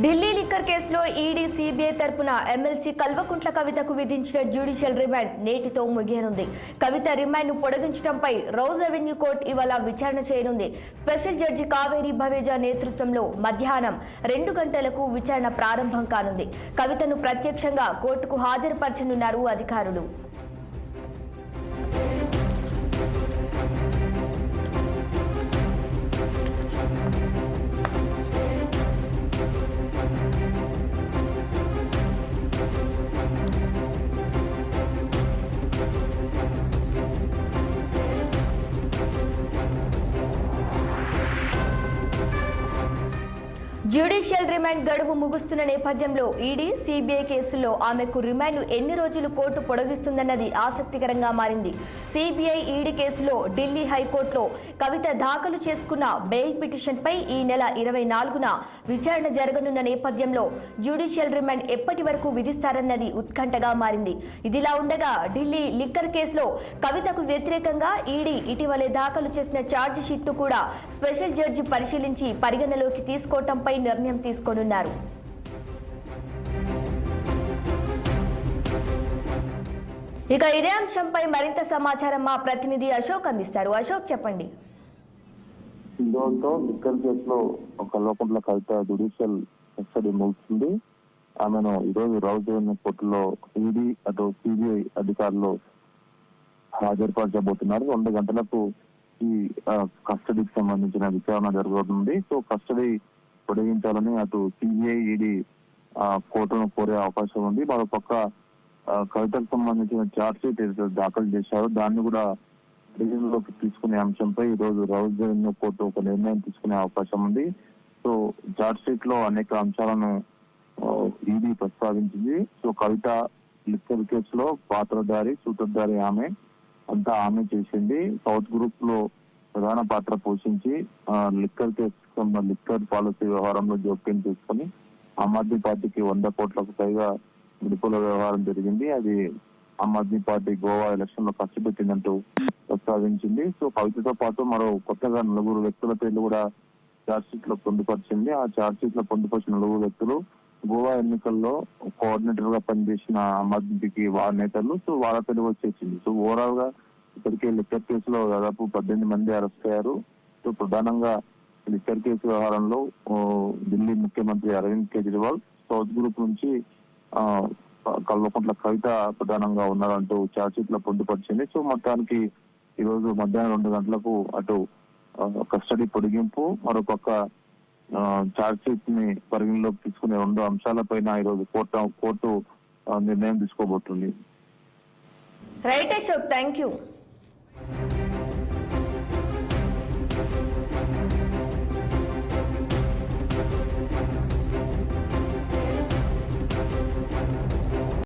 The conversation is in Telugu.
ఢిల్లీ లిక్కర్ కేసులో ఈడీ సిబిఐ తరపున ఎమ్మెల్సీ కల్వకుంట్ల కవితకు విధించిన జ్యుడిషియల్ రిమాండ్ నేటితో ముగియనుంది. కవిత రిమాండ్ ను పొడిగించడంపై రౌజ్ అవెన్యూ కోర్టు ఇవాళ విచారణ చేయనుంది. స్పెషల్ జడ్జి కావేరి భవేజా నేతృత్వంలో మధ్యాహ్నం 2 గంటలకు విచారణ ప్రారంభం కానుంది. కవితను ప్రత్యక్షంగా కోర్టుకు హాజరుపరచనున్నారు అధికారులు. జ్యుడిషియల్ రిమాండ్ గడువు ముగుస్తున్న నేపథ్యంలో ఈడీ సిబిఐ కేసుల్లో ఆమెకు రిమాండ్ ఎన్ని రోజులు కోర్టు పొడిగిస్తుందన్నది ఆసక్తికరంగా మారింది. సిబిఐ ఈడీ కేసులో ఢిల్లీ హైకోర్టులో కవిత దాఖలు చేసుకున్న బెయిల్ పిటిషన్పై ఈ నెల 24న విచారణ జరగనున్న నేపథ్యంలో జ్యుడిషియల్ రిమాండ్ ఎప్పటి వరకు విధిస్తారన్నది ఉత్కంఠగా మారింది. ఇదిలా ఉండగా ఢిల్లీ లిక్కర్ కేసులో కవితకు వ్యతిరేకంగా ఈడీ ఇటీవలే దాఖలు చేసిన ఛార్జ్ షీట్ ను కూడా స్పెషల్ జడ్జి పరిశీలించి పరిగణలోకి తీసుకోవటంపై నిర్ణయం తీసుకోనున్నారు. ఇక ఇదే అంశంపై మరింత సమాచారం మా ప్రతినిధి అశోక్ అందిస్తారు. అశోక్, చెప్పండి. లిక్కర్ కేసులో కల్వకుంట్ల కవిత జ్యుడిషియల్ కస్టడీ ముగుస్తుంది. ఆమెను ఈరోజు రౌజ్ అవెన్యూ కోర్టులో ఈడీ అటు సిబిఐ అధికారులు హాజరుపరచబోతున్నారు. 2 గంటలకు ఈ కస్టడీకి సంబంధించిన విచారణ జరగనుంది. సో కస్టడీ పొడిగించాలని అటు సిబిఐ ఈడీ కోర్టును కోరే అవకాశం ఉంది. మరోపక్క కవితకు సంబంధించిన ఛార్జ్ షీట్ దాఖలు చేశారు, దాన్ని కూడా పరిగణలోకి తీసుకునే అంశంపై ఈ రోజు రౌజ్ అవెన్యూ కోర్టు ఒక నిర్ణయం తీసుకునే అవకాశం ఉంది. సో ఛార్జ్ షీట్ లో అనేక అంశాలను ఈడీ ప్రస్తావించింది. సో కవిత లిక్కర్ కేసులో పాత్రధారి సూత్రధారి ఆమె చేసింది. సౌత్ గ్రూప్ లో ప్రధాన పాత్ర పోషించి లిక్కర్ పాలసీ వ్యవహారంలో జోక్యం చేసుకుని ఆమ్ ఆద్మీ పార్టీకి 100 కోట్లకు పైగా విడుపుల వ్యవహారం జరిగింది. అది ఆమ్ ఆద్మీ పార్టీ గోవా ఎలక్షన్ లో ఖర్చు పెట్టిందంటూ ప్రస్తావించింది. సో కవితతో పాటు మరో కొత్తగా 4 వ్యక్తుల పేర్లు కూడా ఛార్జ్ షీట్ లో పొందుపరిచింది. ఆ ఛార్జ్ షీట్ లో పొందుపరిచిన 4 వ్యక్తులు గోవా ఎన్నికల్లో కోఆర్డినేటర్ గా పనిచేసిన ఆమ్ ఆద్మీకి నేతలు. సో వాళ్ళ పేరు వచ్చేసింది. సో ఓవరాల్ గా ఇప్పటికే లిక్కర్ కేసులో దాదాపు 18 మంది అరెస్ట్ అయ్యారు. సో ప్రధానంగా లిక్కర్ కేసు వ్యవహారంలో ఢిల్లీ ముఖ్యమంత్రి అరవింద్ కేజ్రీవాల్, సౌత్ గ్రూప్ నుంచి కల్వకుంట్ల కవిత ప్రధానంగా ఉన్నారంటూ ఛార్జ్ షీట్ లో పొందుపరిచింది. సో మొత్తానికి ఈ రోజు మధ్యాహ్నం 2 గంటలకు అటు కస్టడీ పొడిగింపు, మరోపక్క ఛార్జ్ షీట్ ని పరిగణలోకి తీసుకునే 2 అంశాలపైన ఈ రోజు కోర్టు నిర్ణయం తీసుకోబోతుంది. Right Ashok, thank you.